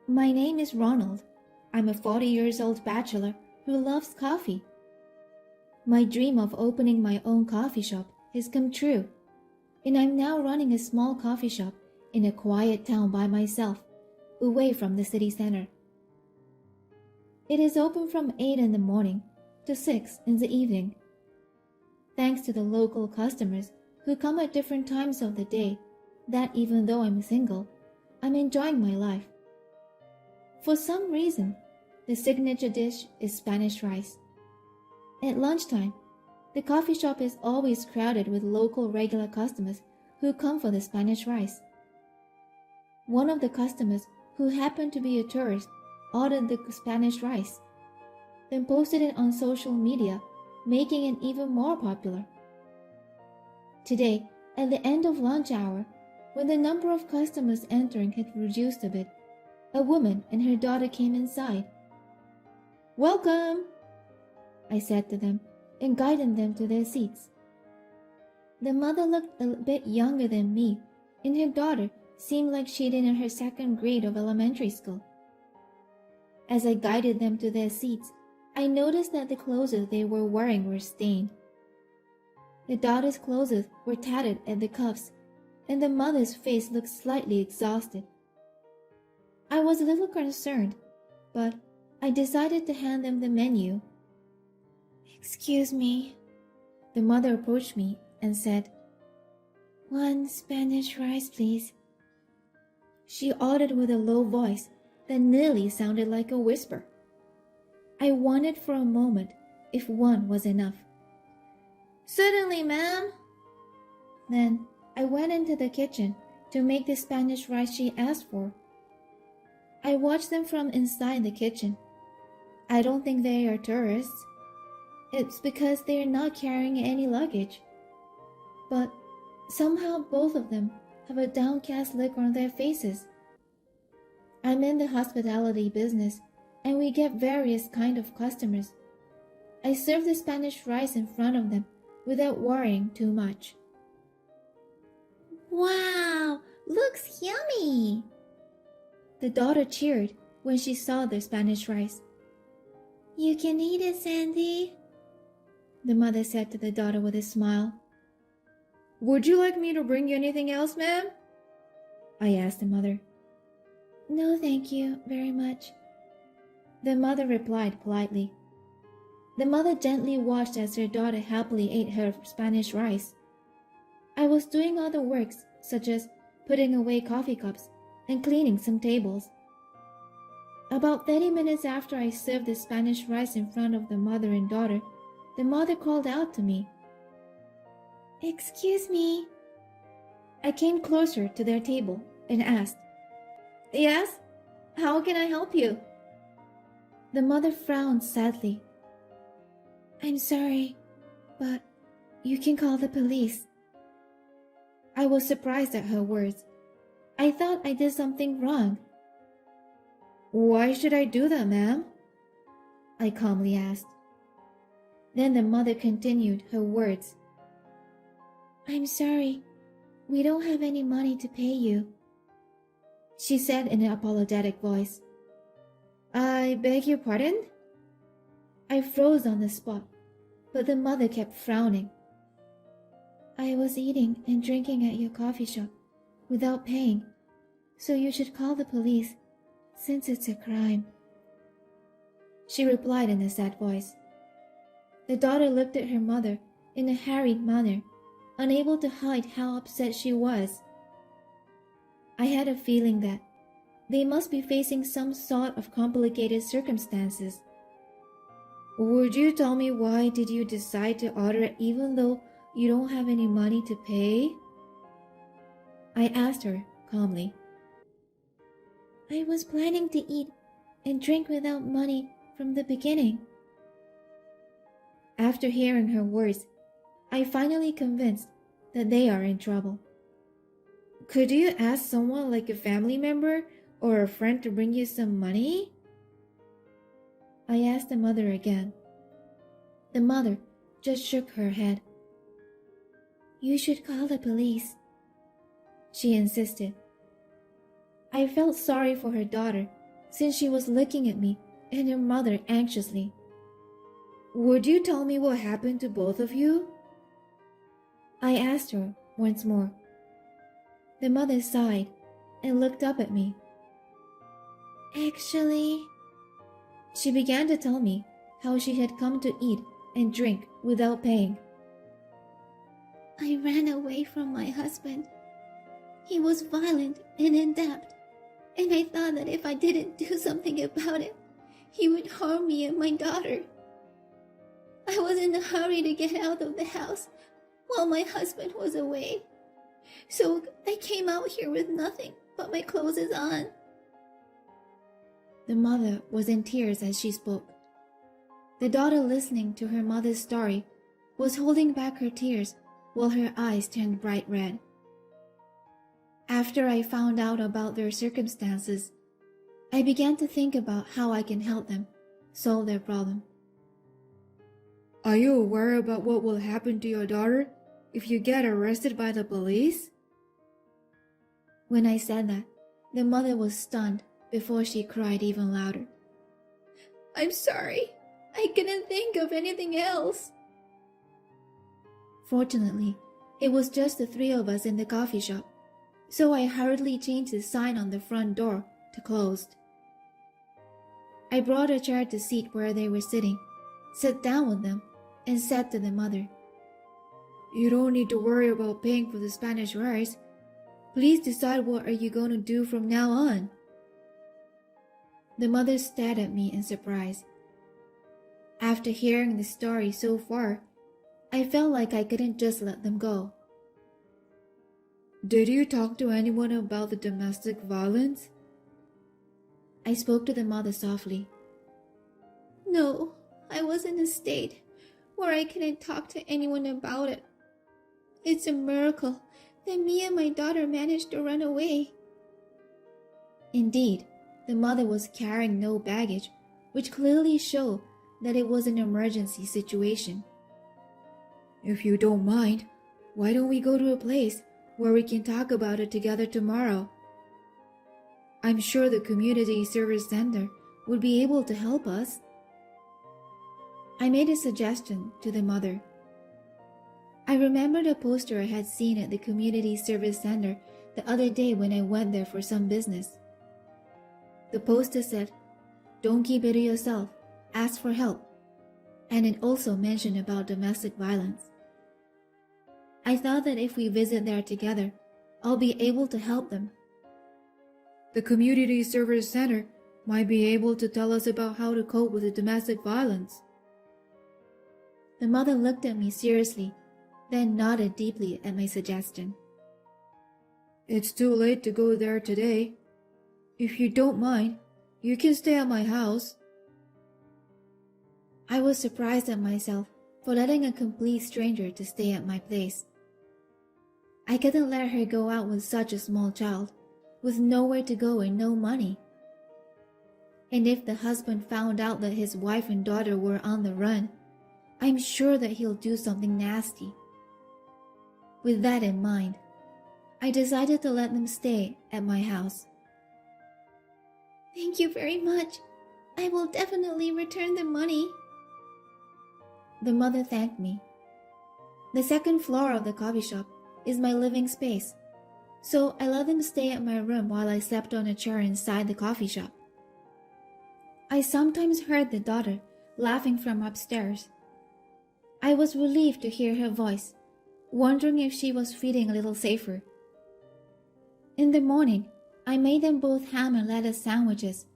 My name is Ronald. I'm a 40-year-old bachelor who loves coffee. My dream of opening my own coffee shop has come true, and I'm now running a small coffee shop in a quiet town by myself, away from the city center. It is open from 8 in the morning to 6 in the evening. Thanks to the local customers who come at different times of the day, that even though I'm single, I'm enjoying my life. For some reason, the signature dish is Spanish rice. At lunchtime, the coffee shop is always crowded with local regular customers who come for the Spanish rice. One of the customers, who happened to be a tourist, ordered the Spanish rice, then posted it on social media, making it even more popular. Today, at the end of lunch hour, when the number of customers entering had reduced a bit, a woman and her daughter came inside. "Welcome," I said to them and guided them to their seats. The mother looked a bit younger than me, and her daughter seemed like she'd in her second grade of elementary school. As I guided them to their seats, I noticed that the clothes they were wearing were stained. The daughter's clothes were tattered at the cuffs, and the mother's face looked slightly exhausted. I was a little concerned, but I decided to hand them the menu. "Excuse me." The mother approached me and said, "One Spanish rice, please." She ordered with a low voice that nearly sounded like a whisper. I wondered for a moment if one was enough. "Certainly, ma'am." Then I went into the kitchen to make the Spanish rice she asked for. I watched them from inside the kitchen. I don't think they are tourists. It's because they are not carrying any luggage. But somehow both of them have a downcast look on their faces. I'm in the hospitality business, and we get various kind of customers. I serve the Spanish rice in front of them without worrying too much. "Wow, looks yummy!" The daughter cheered when she saw the Spanish rice. "You can eat it, Sandy," the mother said to the daughter with a smile. "Would you like me to bring you anything else, ma'am?" I asked the mother. "No, thank you very much," the mother replied politely. The mother gently watched as her daughter happily ate her Spanish rice. I was doing other works, such as putting away coffee cups and cleaning some tables. About 30 minutes after I served the Spanish rice in front of the mother and daughter, the mother called out to me. "Excuse me." I came closer to their table and asked, "Yes? How can I help you?" The mother frowned sadly. "I'm sorry, but you can call the police." I was surprised at her words. I thought I did something wrong. "Why should I do that, ma'am?" I calmly asked. Then the mother continued her words. "I'm sorry, we don't have any money to pay you," she said in an apologetic voice. "I beg your pardon?" I froze on the spot, but the mother kept frowning. "I was eating and drinking at your coffee shop without paying, so you should call the police, since it's a crime," she replied in a sad voice. The daughter looked at her mother in a harried manner, unable to hide how upset she was. I had a feeling that they must be facing some sort of complicated circumstances. "Would you tell me why did you decide to order it even though you don't have any money to pay?" I asked her calmly. "I was planning to eat and drink without money from the beginning." After hearing her words, I finally convinced that they are in trouble. "Could you ask someone like a family member or a friend to bring you some money?" I asked the mother again. The mother just shook her head. "You should call the police," she insisted. I felt sorry for her daughter since she was looking at me and her mother anxiously. "Would you tell me what happened to both of you?" I asked her once more. The mother sighed and looked up at me. "Actually," she began to tell me how she had come to eat and drink without paying. "I ran away from my husband. He was violent and in debt, and I thought that if I didn't do something about it, he would harm me and my daughter. I was in a hurry to get out of the house while my husband was away, so I came out here with nothing but my clothes on." The mother was in tears as she spoke. The daughter, listening to her mother's story, was holding back her tears while her eyes turned bright red. After I found out about their circumstances, I began to think about how I can help them solve their problem. "Are you aware about what will happen to your daughter if you get arrested by the police?" When I said that, the mother was stunned before she cried even louder. "I'm sorry. I couldn't think of anything else." Fortunately, it was just the three of us in the coffee shop, so I hurriedly changed the sign on the front door to closed. I brought a chair to sit where they were sitting, sat down with them, and said to the mother, "You don't need to worry about paying for the Spanish rice. Please decide what are you going to do from now on." The mother stared at me in surprise. After hearing the story so far, I felt like I couldn't just let them go. "Did you talk to anyone about the domestic violence?" I spoke to the mother softly. "No, I was in a state where I couldn't talk to anyone about it. It's a miracle that me and my daughter managed to run away." Indeed, the mother was carrying no baggage, which clearly showed that it was an emergency situation. "If you don't mind, why don't we go to a place where we can talk about it together tomorrow? I'm sure the community service center would be able to help us." I made a suggestion to the mother. I remembered a poster I had seen at the community service center the other day when I went there for some business. The poster said, "Don't keep it to yourself, ask for help," and it also mentioned about domestic violence. I thought that if we visit there together, I'll be able to help them. The community service center might be able to tell us about how to cope with the domestic violence. The mother looked at me seriously, then nodded deeply at my suggestion. "It's too late to go there today. If you don't mind, you can stay at my house." I was surprised at myself for letting a complete stranger to stay at my place. I couldn't let her go out with such a small child, with nowhere to go and no money. And if the husband found out that his wife and daughter were on the run, I'm sure that he'll do something nasty. With that in mind, I decided to let them stay at my house. "Thank you very much. I will definitely return the money." The mother thanked me. The second floor of the coffee shop is my living space, so I let them stay at my room while I slept on a chair inside the coffee shop. I sometimes heard the daughter laughing from upstairs. I was relieved to hear her voice, wondering if she was feeling a little safer. In the morning, I made them both ham and lettuce sandwiches.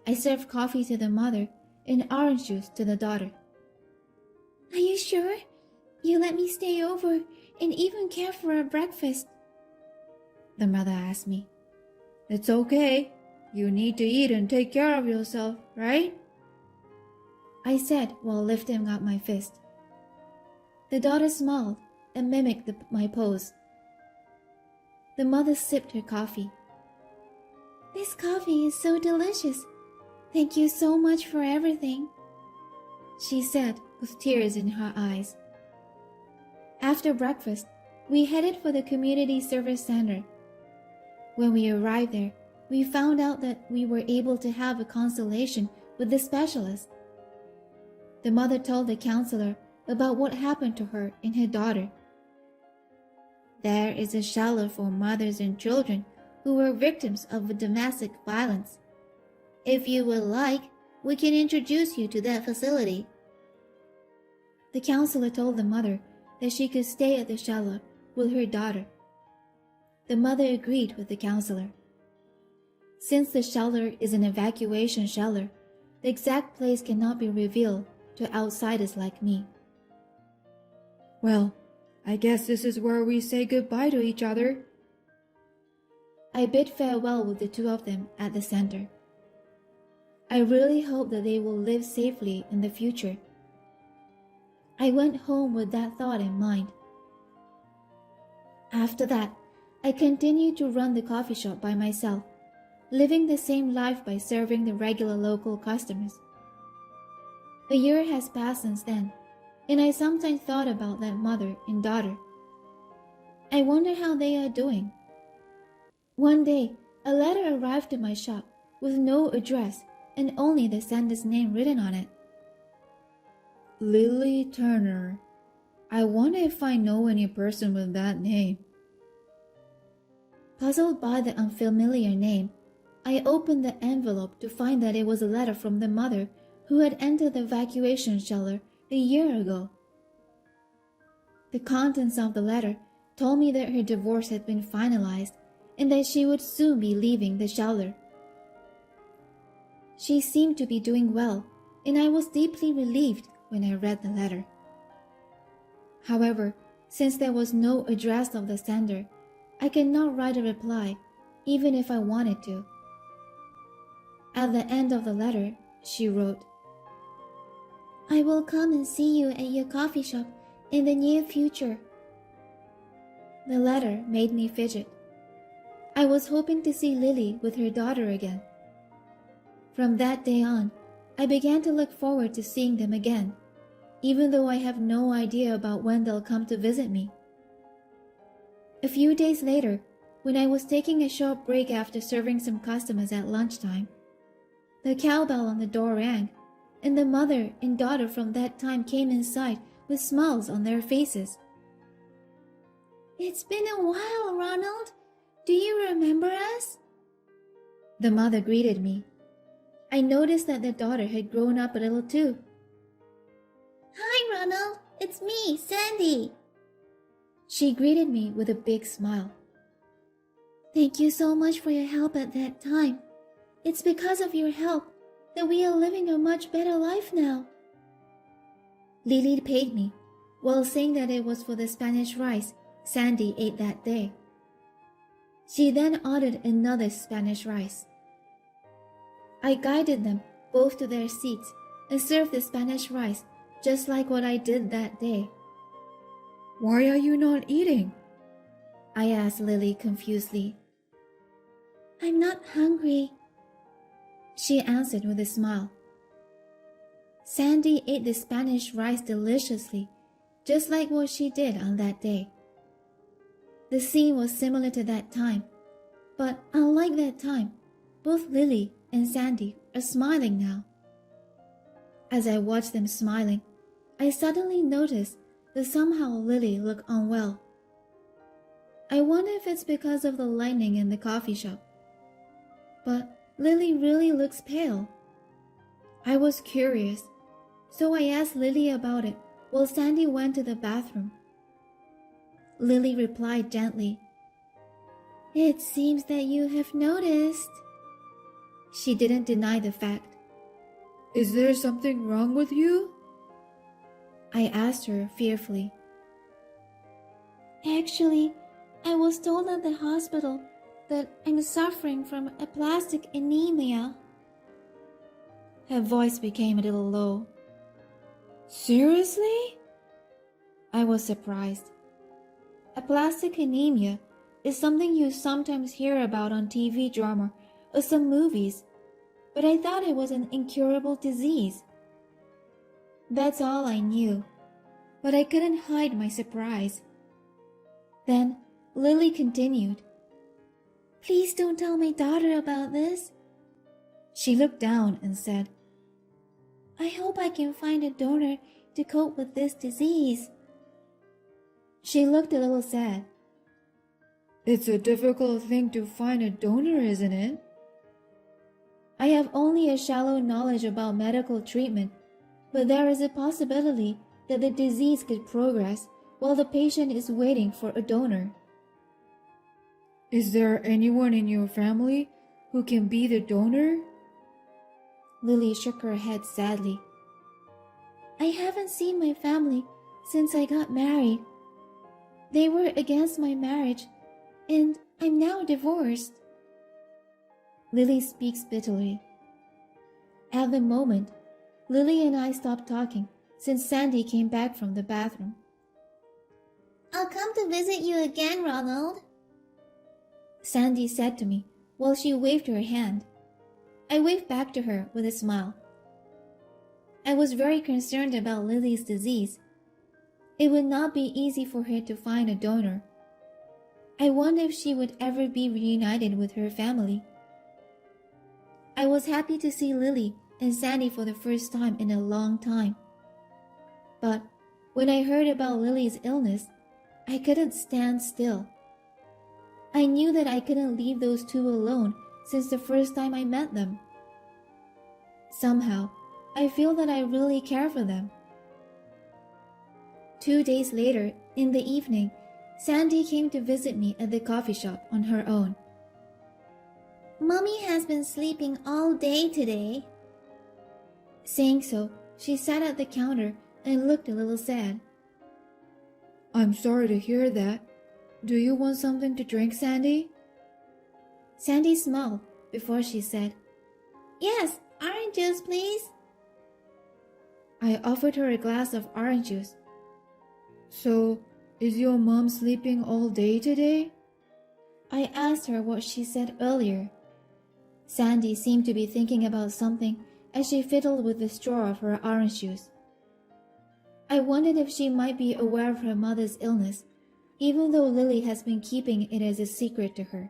I served coffee to the mother and orange juice to the daughter. "Are you sure? You let me stay over and even care for our breakfast?" the mother asked me. "It's okay. You need to eat and take care of yourself, right?" I said while lifting up my fist. The daughter smiled and mimicked my pose. The mother sipped her coffee. "This coffee is so delicious. Thank you so much for everything," she said with tears in her eyes. After breakfast, we headed for the community service center. When we arrived there, we found out that we were able to have a consultation with the specialist. The mother told the counselor about what happened to her and her daughter. There is a shelter for mothers and children who were victims of domestic violence. If you would like, we can introduce you to that facility. The counselor told the mother that she could stay at the shelter with her daughter. The mother agreed with the counselor. Since the shelter is an evacuation shelter, the exact place cannot be revealed to outsiders like me. Well, I guess this is where we say goodbye to each other. I bid farewell with the two of them at the center. I really hope that they will live safely in the future. I went home with that thought in mind. After that, I continued to run the coffee shop by myself, living the same life by serving the regular local customers. A year has passed since then, and I sometimes thought about that mother and daughter. I wonder how they are doing. One day, a letter arrived to my shop with no address and only the sender's name written on it. Lily Turner. I wonder if I know any person with that name. Puzzled by the unfamiliar name, I opened the envelope to find that it was a letter from the mother who had entered the evacuation shelter a year ago. The contents of the letter told me that her divorce had been finalized and that she would soon be leaving the shelter. She seemed to be doing well, and I was deeply relieved when I read the letter. However, since there was no address of the sender, I could not write a reply, even if I wanted to. At the end of the letter, she wrote, "I will come and see you at your coffee shop in the near future." The letter made me fidget. I was hoping to see Lily with her daughter again. From that day on, I began to look forward to seeing them again, even though I have no idea about when they'll come to visit me. A few days later, when I was taking a short break after serving some customers at lunchtime, the cowbell on the door rang, and the mother and daughter from that time came inside with smiles on their faces. "It's been a while, Ronald. Do you remember us?" The mother greeted me. I noticed that the daughter had grown up a little too. "Hi, Ronald. It's me, Sandy." She greeted me with a big smile. "Thank you so much for your help at that time. It's because of your help that we are living a much better life now." Lily paid me, while saying that it was for the Spanish rice Sandy ate that day. She then ordered another Spanish rice. I guided them both to their seats and served the Spanish rice just like what I did that day. Why are you not eating? I asked Lily confusedly. "I'm not hungry," she answered with a smile. Sandy ate the Spanish rice deliciously, just like what she did on that day. The scene was similar to that time, but unlike that time, both Lily and Sandy are smiling now. As I watched them smiling, I suddenly noticed that somehow Lily looked unwell. I wonder if it's because of the lightning in the coffee shop. But Lily really looks pale. I was curious, so I asked Lily about it while Sandy went to the bathroom. Lily replied gently, "It seems that you have noticed." She didn't deny the fact. Is there something wrong with you? I asked her fearfully. "Actually, I was told at the hospital that I'm suffering from aplastic anemia." Her voice became a little low. Seriously? I was surprised. Aplastic anemia is something you sometimes hear about on TV drama or some movies, but I thought it was an incurable disease. That's all I knew, but I couldn't hide my surprise. Then Lily continued, Please don't tell my daughter about this. She looked down and said, I hope I can find a donor to cope with this disease. She looked a little sad. It's a difficult thing to find a donor, isn't it? I have only a shallow knowledge about medical treatment, but there is a possibility that the disease could progress while the patient is waiting for a donor. Is there anyone in your family who can be the donor? Lily shook her head sadly. I haven't seen my family since I got married. They were against my marriage, and I'm now divorced. Lily speaks bitterly. At the moment, Lily and I stopped talking since Sandy came back from the bathroom. I'll come to visit you again, Ronald, Sandy said to me while she waved her hand. I waved back to her with a smile. I was very concerned about Lily's disease. It would not be easy for her to find a donor. I wondered if she would ever be reunited with her family. I was happy to see Lily and Sandy for the first time in a long time. But when I heard about Lily's illness, I couldn't stand still. I knew that I couldn't leave those two alone since the first time I met them. Somehow, I feel that I really care for them. 2 days later, in the evening, Sandy came to visit me at the coffee shop on her own. Mommy has been sleeping all day today. Saying so, she sat at the counter and looked a little sad. I'm sorry to hear that. Do you want something to drink, Sandy? Sandy smiled before she said, Yes, orange juice, please. I offered her a glass of orange juice. So, is your mom sleeping all day today? I asked her what she said earlier. Sandy seemed to be thinking about something as she fiddled with the straw of her orange juice. I wondered if she might be aware of her mother's illness, even though Lily has been keeping it as a secret to her.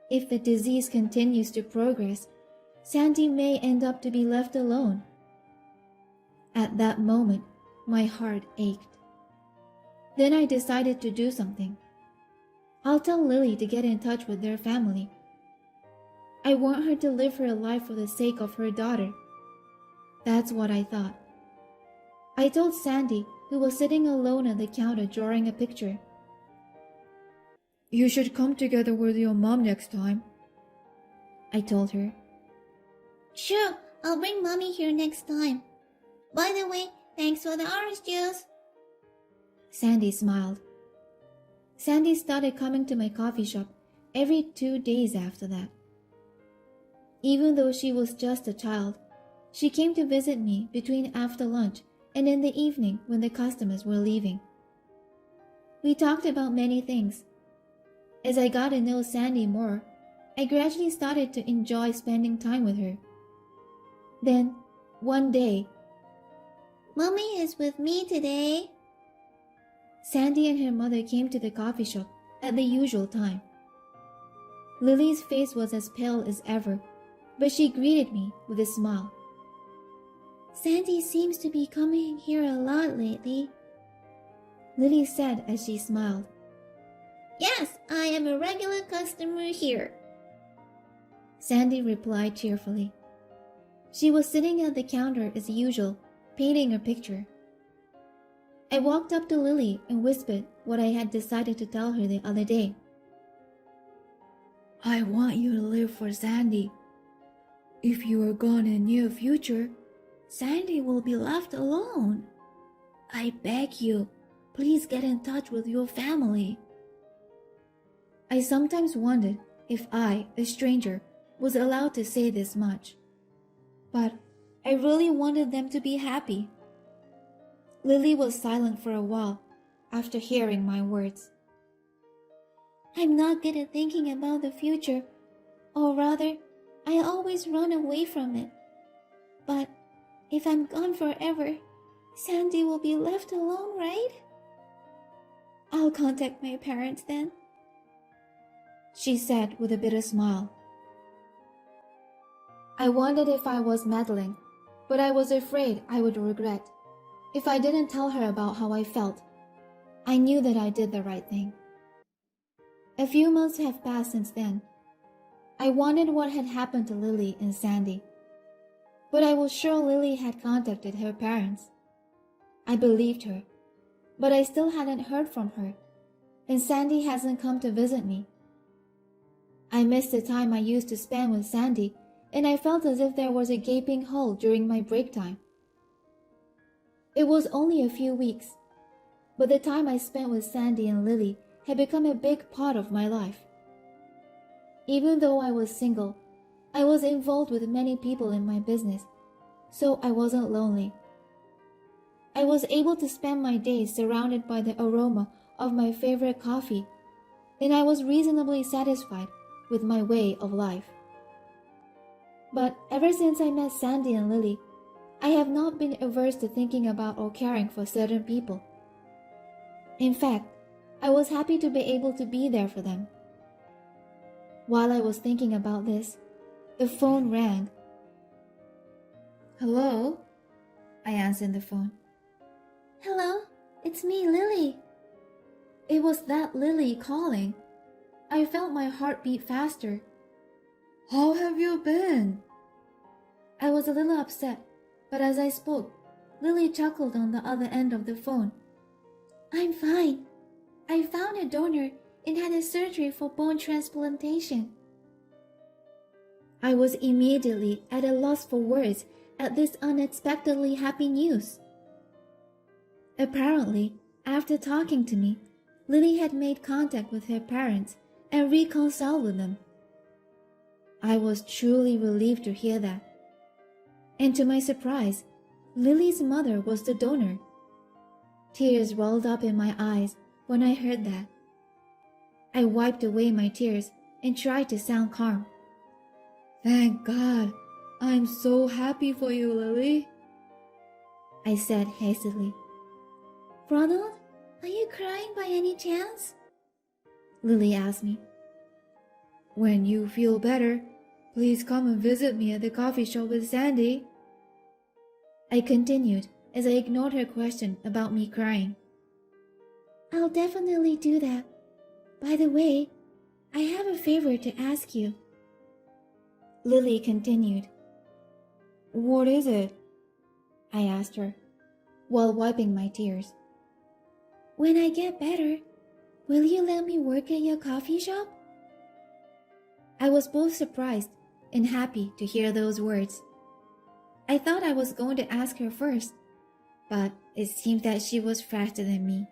If the disease continues to progress, Sandy may end up to be left alone. At that moment, my heart ached. Then I decided to do something. I'll tell Lily to get in touch with their family. I want her to live her life for the sake of her daughter. That's what I thought. I told Sandy, who was sitting alone at the counter drawing a picture. You should come together with your mom next time, I told her. Sure, I'll bring Mommy here next time. By the way, thanks for the orange juice. Sandy smiled. Sandy started coming to my coffee shop every 2 days after that. Even though she was just a child, she came to visit me between after lunch and in the evening when the customers were leaving. We talked about many things. As I got to know Sandy more, I gradually started to enjoy spending time with her. Then, one day, Mommy is with me today. Sandy and her mother came to the coffee shop at the usual time. Lily's face was as pale as ever, but she greeted me with a smile. Sandy seems to be coming here a lot lately, Lily said as she smiled. Yes, I am a regular customer here, Sandy replied cheerfully. She was sitting at the counter as usual, painting a picture. I walked up to Lily and whispered what I had decided to tell her the other day. I want you to live for Sandy. If you are gone in the near future, Sandy will be left alone. I beg you, please get in touch with your family. I sometimes wondered if I, a stranger, was allowed to say this much. But I really wanted them to be happy. Lily was silent for a while after hearing my words. I'm not good at thinking about the future, or rather, I always run away from it. But if I'm gone forever, Sandy will be left alone, right? I'll contact my parents then. she said with a bitter smile. I wondered if I was meddling, but I was afraid I would regret if I didn't tell her about how I felt. I knew that I did the right thing. A few months have passed since then. I wondered what had happened to Lily and Sandy, but I was sure Lily had contacted her parents. I believed her, but I still hadn't heard from her, and Sandy hasn't come to visit me. I missed the time I used to spend with Sandy, and I felt as if there was a gaping hole during my break time. It was only a few weeks, but the time I spent with Sandy and Lily had become a big part of my life. Even though I was single, I was involved with many people in my business, so I wasn't lonely. I was able to spend my days surrounded by the aroma of my favorite coffee, and I was reasonably satisfied with my way of life. But ever since I met Sandy and Lily, I have not been averse to thinking about or caring for certain people. In fact, I was happy to be able to be there for them. While I was thinking about this, the phone rang. Hello? I answered the phone. Hello, it's me, Lily. It was that Lily calling. I felt my heart beat faster. How have you been? I was a little upset, but as I spoke, Lily chuckled on the other end of the phone. I'm fine. I found a donor and had a surgery for bone transplantation. I was immediately at a loss for words at this unexpectedly happy news. Apparently, after talking to me, Lily had made contact with her parents and reconciled with them. I was truly relieved to hear that. And to my surprise, Lily's mother was the donor. Tears rolled up in my eyes when I heard that. I wiped away my tears and tried to sound calm. Thank God. I'm so happy for you, Lily, I said hastily. Ronald, are you crying by any chance? Lily asked me. When you feel better, please come and visit me at the coffee shop with Sandy, I continued as I ignored her question about me crying. I'll definitely do that. By the way, I have a favor to ask you. Lily continued. What is it? I asked her, while wiping my tears. When I get better, will you let me work at your coffee shop? I was both surprised and happy to hear those words. I thought I was going to ask her first, but it seemed that she was faster than me.